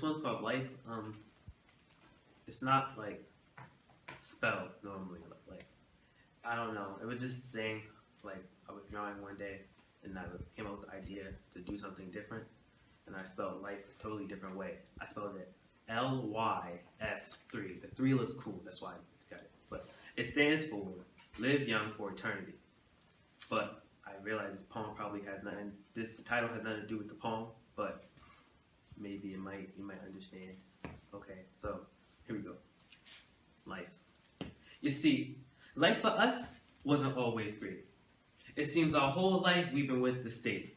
This one's called Life. It's not like spelled normally. Like I don't know. It was just a thing. Like I was drawing one day, and I came up with the idea to do something different, and I spelled life a totally different way. I spelled it LYF3. The 3 looks cool. That's why I got it. But it stands for Live Young for Eternity. But I realized this poem probably had nothing. This title had nothing to do with the poem, but maybe you might understand. Okay, so here we go. Life. You see, life for us wasn't always great. It seems our whole life we've been with the state.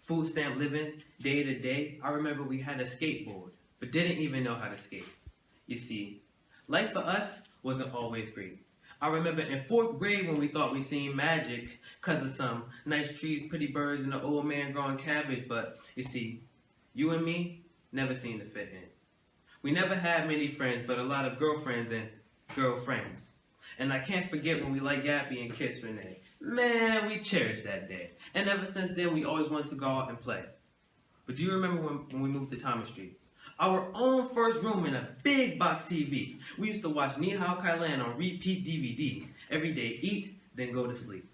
Food stamp living, day to day. I remember we had a skateboard, but didn't even know how to skate. You see, life for us wasn't always great. I remember in 4th grade when we thought we seen magic because of some nice trees, pretty birds, and an old man growing cabbage, but you see, you and me never seemed to fit in. We never had many friends, but a lot of girlfriends and girlfriends. And I can't forget when we liked Yappy and kissed Renee. Man, we cherished that day. And ever since then, we always wanted to go out and play. But do you remember when we moved to Thomas Street? Our own first room in a big box TV. We used to watch Ni Hao Kai Lan on repeat DVD. Every day, eat, then go to sleep.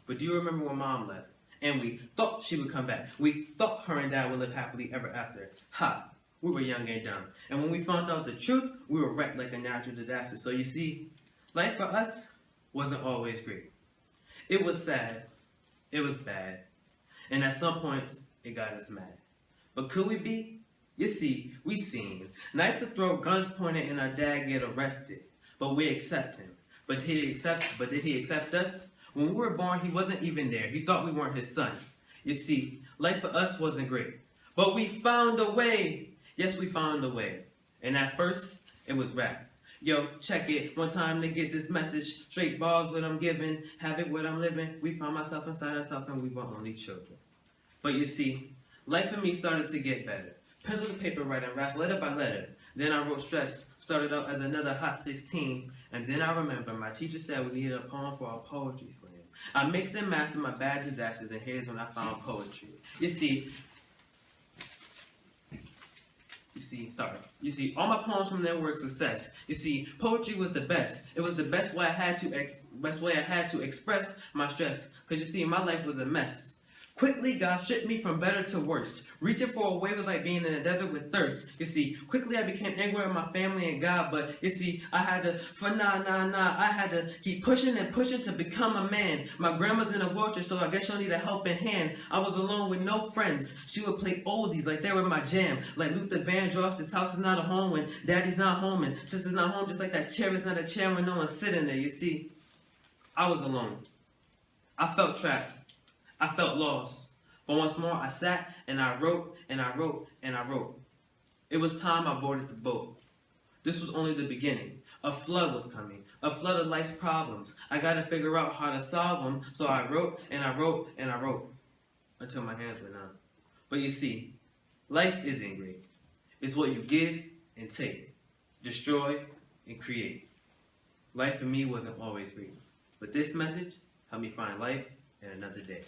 But do you remember when Mom left? And we thought she would come back. We thought her and Dad would live happily ever after. Ha! We were young and dumb. And when we found out the truth, we were wrecked like a natural disaster. So you see, life for us wasn't always great. It was sad. It was bad. And at some points, it got us mad. But could we be? You see, we seen knife to throat, guns pointed, and our dad get arrested. But we accept him. But did he accept us? When we were born, he wasn't even there. He thought we weren't his son. You see, life for us wasn't great. But we found a way. Yes, we found a way. And at first, it was rap. Yo, check it. One time to get this message. Straight bars what I'm giving. Have it what I'm living. We found myself inside ourselves and we were only children. But you see, life for me started to get better. Pencil to paper writing raps letter by letter. Then I wrote Stress, started out as another hot 16. And then I remember my teacher said we needed a poem for our poetry slam. I mixed and mastered my bad disasters, and here's when I found poetry. You see, all my poems from then were a success. You see, poetry was the best. It was the best way I had to express my stress. Cause you see, my life was a mess. Quickly, God shipped me from better to worse. Reaching for a way was like being in a desert with thirst. You see, quickly I became angry with my family and God, but you see, I had to keep pushing and pushing to become a man. My grandma's in a wheelchair, so I guess she'll need a helping hand. I was alone with no friends. She would play oldies like they were my jam. Like Luther Vandross, this house is not a home when daddy's not home and sister's not home, just like that chair is not a chair when no one's sitting there. You see, I was alone. I felt trapped. I felt lost. But once more, I sat and I wrote and I wrote and I wrote. It was time I boarded the boat. This was only the beginning. A flood was coming. A flood of life's problems. I got to figure out how to solve them. So I wrote and I wrote and I wrote until my hands were numb. But you see, life isn't great. It's what you give and take, destroy and create. Life for me wasn't always great. But this message helped me find life and another day.